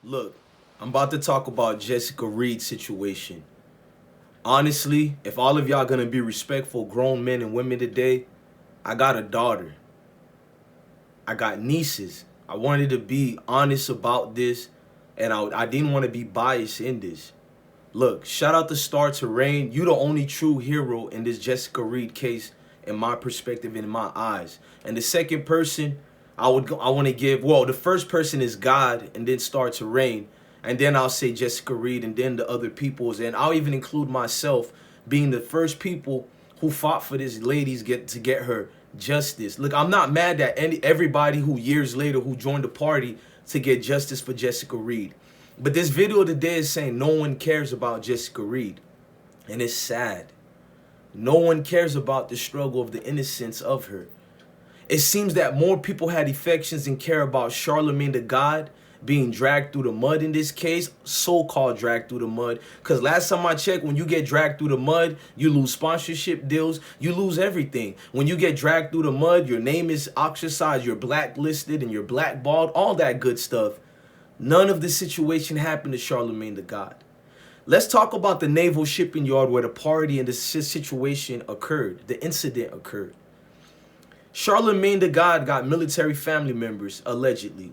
Look, I'm about to talk about Jessica Reid's situation. Honestly, if all of y'all gonna be respectful grown men and women today, I got a daughter. I got nieces. I wanted to be honest about this, and I didn't want to be biased in this. Look, shout out the star to Reid. You the only true hero in this Jessica Reid case, in my perspective, in my eyes. And the second person, I want to give. Well, the first person is God, and then star to Reid, and then I'll say Jessica Reid, and then the other peoples, and I'll even include myself being the first people who fought for this lady's get her justice. Look, I'm not mad at everybody who years later who joined the party to get justice for Jessica Reid. But this video today is saying no one cares about Jessica Reid. And it's sad. No one cares about the struggle of the innocence of her. It seems that more people had affections and care about Charlamagne Tha God being dragged through the mud in this case, so-called dragged through the mud. Because last time I checked, when you get dragged through the mud, you lose sponsorship deals, you lose everything. When you get dragged through the mud, your name is ostracized, you're blacklisted, and you're blackballed, all that good stuff. None of this situation happened to Charlamagne Tha God. Let's talk about the naval shipping yard where the party and the situation occurred, the incident occurred. Charlamagne Tha God got military family members, allegedly.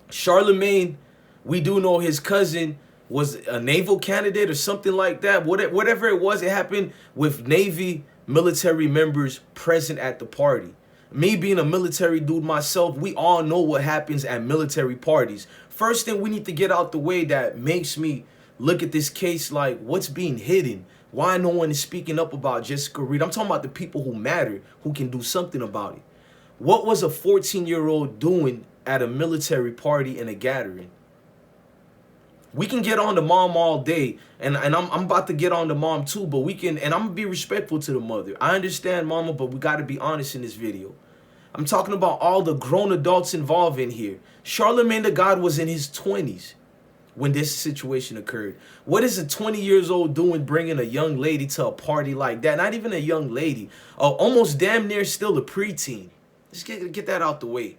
Charlamagne, we do know his cousin was a naval candidate or something like that. Whatever it was, it happened with Navy military members present at the party. Me being a military dude myself, we all know what happens at military parties. First thing we need to get out the way that makes me look at this case like, what's being hidden? Why no one is speaking up about Jessica Reid? I'm talking about the people who matter, who can do something about it. What was a 14-year-old doing at a military party in a gathering? We can get on the mom all day, and I'm about to get on the mom too, but we can, and I'm gonna be respectful to the mother. I understand mama, but we gotta be honest in this video. I'm talking about all the grown adults involved in here. Charlamagne Tha God was in his 20s when this situation occurred. What is a 20 years old doing bringing a young lady to a party like that? Not even a young lady, almost damn near still a preteen. Let's get that out the way.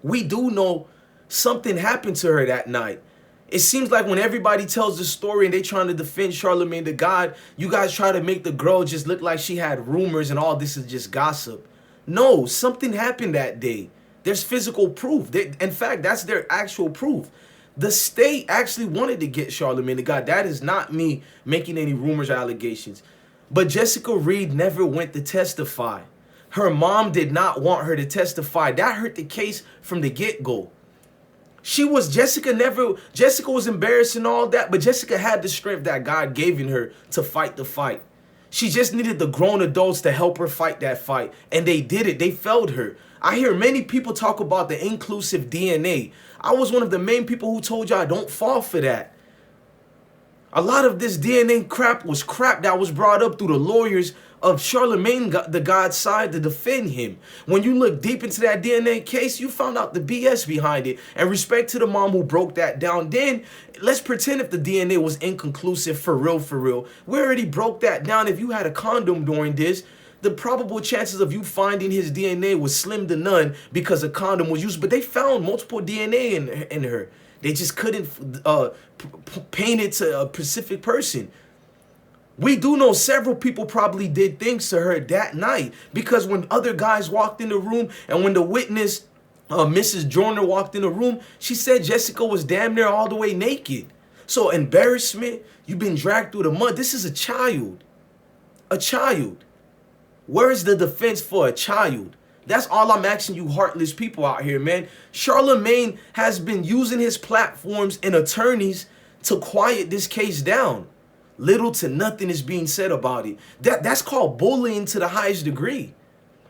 We do know something happened to her that night. It seems like when everybody tells the story and they trying to defend Charlamagne Tha God, you guys try to make the girl just look like she had rumors and all this is just gossip. No, something happened that day. There's physical proof. In fact, that's their actual proof. The state actually wanted to get Charlamagne Tha God. That is not me making any rumors or allegations. But Jessica Reid never went to testify. Her mom did not want her to testify. That hurt the case from the get-go. Jessica was embarrassed and all that, but Jessica had the strength that God gave in her to fight the fight. She just needed the grown adults to help her fight that fight, and they did it. They failed her. I hear many people talk about the inclusive DNA. I was one of the main people who told y'all don't fall for that. A lot of this DNA crap was crap that was brought up through the lawyers of Charlamagne Tha God's side to defend him. When you look deep into that DNA case, you found out the BS behind it. And respect to the mom who broke that down. Then let's pretend if the DNA was inconclusive for real. We already broke that down. If you had a condom during this, the probable chances of you finding his DNA was slim to none because a condom was used. But they found multiple DNA in her. They just couldn't paint it to a specific person. We do know several people probably did things to her that night because when other guys walked in the room and when the witness, Mrs. Joyner, walked in the room, she said Jessica was damn near all the way naked. So embarrassment, you've been dragged through the mud. This is a child. A child. Where is the defense for a child? That's all I'm asking you heartless people out here, man. Charlamagne has been using his platforms and attorneys to quiet this case down. Little to nothing is being said about it. That's called bullying to the highest degree.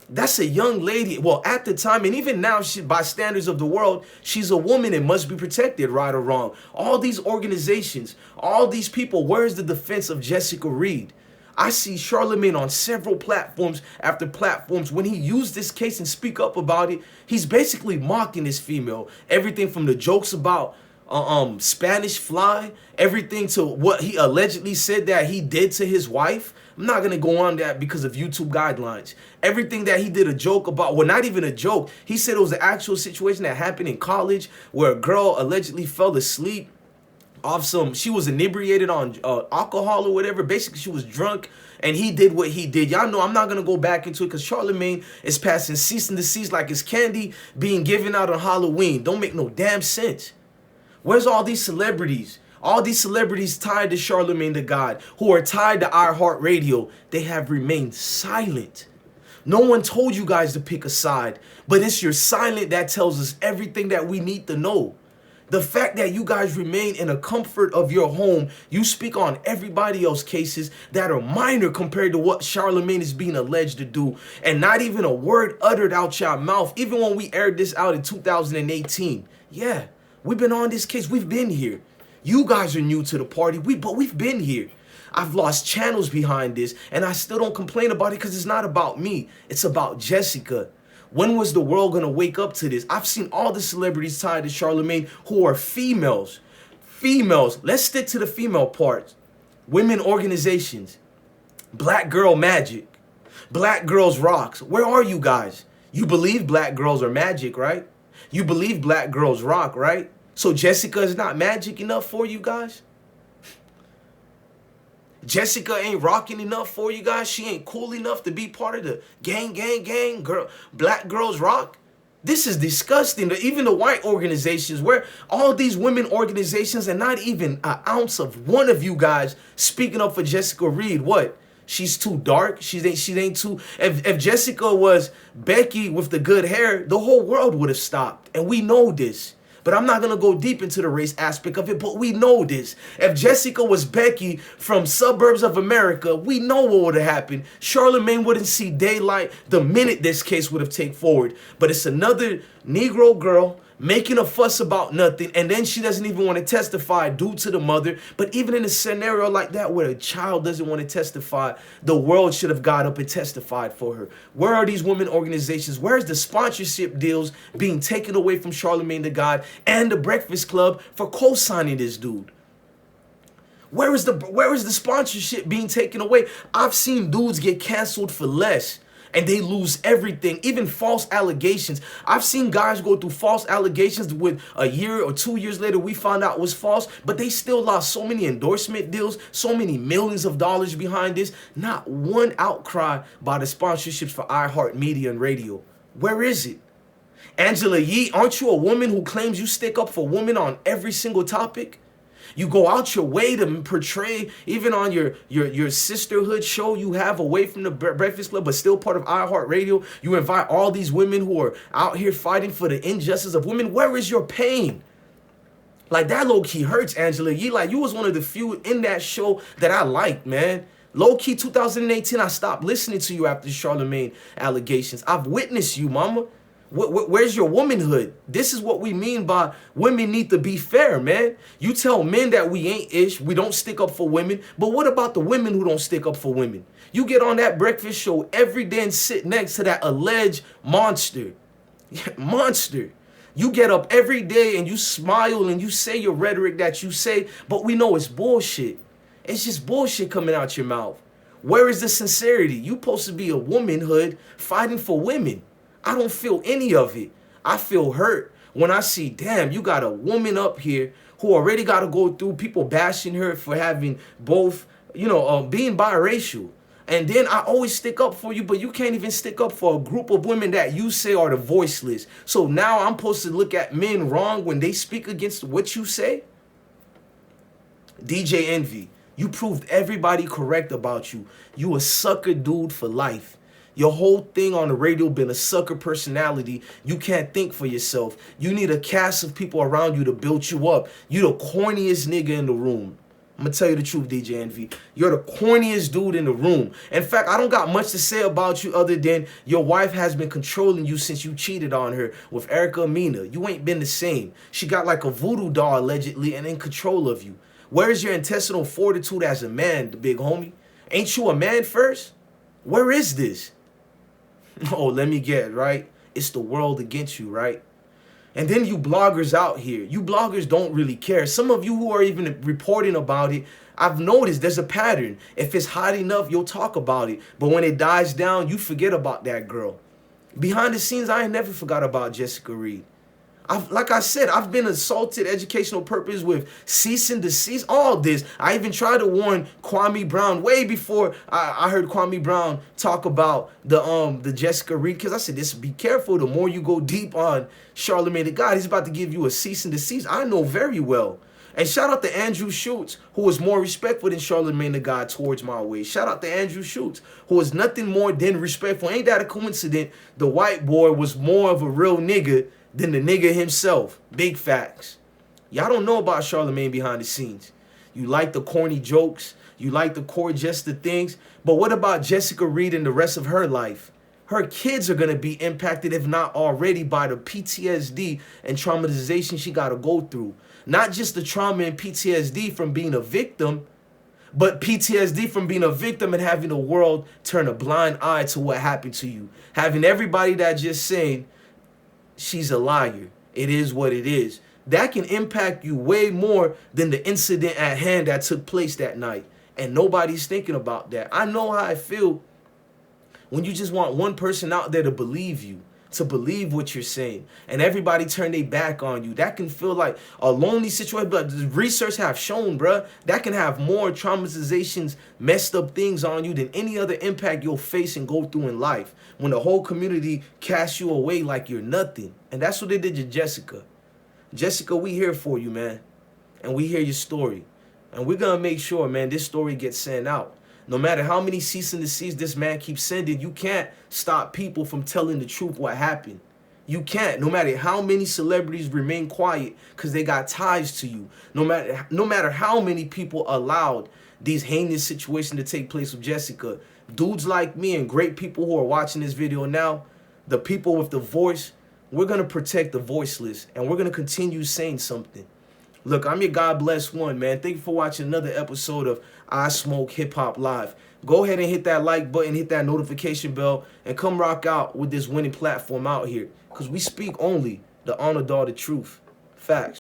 That's a young lady. Well, at the time, and even now, by standards of the world, she's a woman and must be protected, right or wrong. All these organizations, all these people, where's the defense of Jessica Reid? I see Charlamagne on several platforms after platforms. When he used this case and speak up about it, he's basically mocking this female. Everything from the jokes about Spanish Fly, everything to what he allegedly said that he did to his wife. I'm not gonna go on that because of YouTube guidelines. Everything that he did a joke about, well, not even a joke. He said it was an actual situation that happened in college where a girl allegedly fell asleep off she was inebriated on alcohol or whatever. Basically, she was drunk, and he did what he did. Y'all know I'm not gonna go back into it because Charlamagne is passing cease and desist like it's candy being given out on Halloween. Don't make no damn sense. Where's all these celebrities? All these celebrities tied to Charlamagne Tha God, who are tied to iHeartRadio, they have remained silent. No one told you guys to pick a side, but it's your silence that tells us everything that we need to know. The fact that you guys remain in the comfort of your home, you speak on everybody else's cases that are minor compared to what Charlamagne is being alleged to do, and not even a word uttered out your mouth, even when we aired this out in 2018. Yeah, we've been on this case. We've been here. You guys are new to the party, but we've been here. I've lost channels behind this, and I still don't complain about it because it's not about me. It's about Jessica. When was the world going to wake up to this? I've seen all the celebrities tied to Charlamagne who are females. Females. Let's stick to the female parts. Women organizations. Black Girl Magic. Black Girls Rocks. Where are you guys? You believe black girls are magic, right? You believe black girls rock, right? So Jessica is not magic enough for you guys? Jessica ain't rocking enough for you guys? She ain't cool enough to be part of the gang, girl, Black Girls Rock? This is disgusting. Even the white organizations, where all these women organizations and not even an ounce of one of you guys speaking up for Jessica Reid. What? She's too dark? She ain't too... If Jessica was Becky with the good hair, the whole world would have stopped. And we know this. But I'm not going to go deep into the race aspect of it, but we know this. If Jessica was Becky from suburbs of America, we know what would have happened. Charlamagne wouldn't see daylight the minute this case would have taken forward. But it's another Negro girl making a fuss about nothing, and then she doesn't even want to testify due to the mother. But even in a scenario like that where a child doesn't want to testify, the world should have got up and testified for her. Where are these women organizations? Where's the sponsorship deals being taken away from Charlamagne Tha God and the Breakfast Club for co-signing this dude? Where is the sponsorship being taken away? I've seen dudes get canceled for less, and they lose everything, even false allegations. I've seen guys go through false allegations with a year or 2 years later we found out was false, but they still lost so many endorsement deals, so many millions of dollars behind this. Not one outcry by the sponsorships for iHeartMedia and radio. Where is it? Angela Yee, aren't you a woman who claims you stick up for women on every single topic? You go out your way to portray, even on your sisterhood show you have away from the Breakfast Club, but still part of iHeartRadio. You invite all these women who are out here fighting for the injustice of women. Where is your pain? Like, that low-key hurts, Angela Yee. Like, you was one of the few in that show that I liked, man. Low-key, 2018, I stopped listening to you after Charlamagne allegations. I've witnessed you, mama. Where's your womanhood? This is what we mean by women need to be fair, man. You tell men that we ain't ish, we don't stick up for women, but what about the women who don't stick up for women? You get on that breakfast show every day and sit next to that alleged monster. Monster. You get up every day and you smile and you say your rhetoric that you say, but we know it's bullshit. It's just bullshit coming out your mouth. Where is the sincerity? You supposed to be a womanhood fighting for women. I don't feel any of it. I feel hurt when I see, damn, you got a woman up here who already got to go through people bashing her for having both, being biracial. And then I always stick up for you, but you can't even stick up for a group of women that you say are the voiceless. So now I'm supposed to look at men wrong when they speak against what you say? DJ Envy, you proved everybody correct about you. You a sucker dude for life. Your whole thing on the radio been a sucker personality. You can't think for yourself. You need a cast of people around you to build you up. You the corniest nigga in the room. I'm going to tell you the truth, DJ Envy. You're the corniest dude in the room. In fact, I don't got much to say about you other than your wife has been controlling you since you cheated on her with Erica Amina. You ain't been the same. She got like a voodoo doll, allegedly, and in control of you. Where's your intestinal fortitude as a man, the big homie? Ain't you a man first? Where is this? Oh, let me get it, right? It's the world against you, right? And then you bloggers out here, you bloggers don't really care. Some of you who are even reporting about it, I've noticed there's a pattern. If it's hot enough, you'll talk about it. But when it dies down, you forget about that girl. Behind the scenes, I ain't never forgot about Jessica Reid. Like I said, I've been assaulted, educational purpose with cease and desist, all this. I even tried to warn Kwame Brown way before I heard Kwame Brown talk about the Jessica Reid, because I said, this, be careful. The more you go deep on Charlamagne Tha God, he's about to give you a cease and desist. I know very well. And shout out to Andrew Schultz, who was more respectful than Charlamagne Tha God towards my way. Shout out to Andrew Schultz, who was nothing more than respectful. Ain't that a coincidence? The white boy was more of a real nigga than the nigga himself. Big facts. Y'all don't know about Charlamagne behind the scenes. You like the corny jokes. You like the court jester things. But what about Jessica Reid and the rest of her life? Her kids are going to be impacted, if not already, by the PTSD and traumatization she got to go through. Not just the trauma and PTSD from being a victim, but PTSD from being a victim and having the world turn a blind eye to what happened to you. Having everybody that just saying, she's a liar. It is what it is. That can impact you way more than the incident at hand that took place that night. And nobody's thinking about that. I know how I feel when you just want one person out there to believe you, to believe what you're saying, and everybody turn their back on you. That can feel like a lonely situation, but the research have shown, bruh, that can have more traumatizations, messed up things on you than any other impact you'll face and go through in life. When the whole community casts you away like you're nothing. And that's what they did to Jessica. Jessica, we here for you, man. And we hear your story. And we're going to make sure, man, this story gets sent out. No matter how many cease and desist this man keeps sending, you can't stop people from telling the truth what happened. You can't. No matter how many celebrities remain quiet because they got ties to you. No matter how many people allowed these heinous situations to take place with Jessica. Dudes like me and great people who are watching this video now, the people with the voice, we're going to protect the voiceless. And we're going to continue saying something. Look, I'm your God bless one, man. Thank you for watching another episode of I Smoke Hip Hop Live. Go ahead and hit that like button, hit that notification bell, and come rock out with this winning platform out here. Because we speak only the honor, the truth. Facts.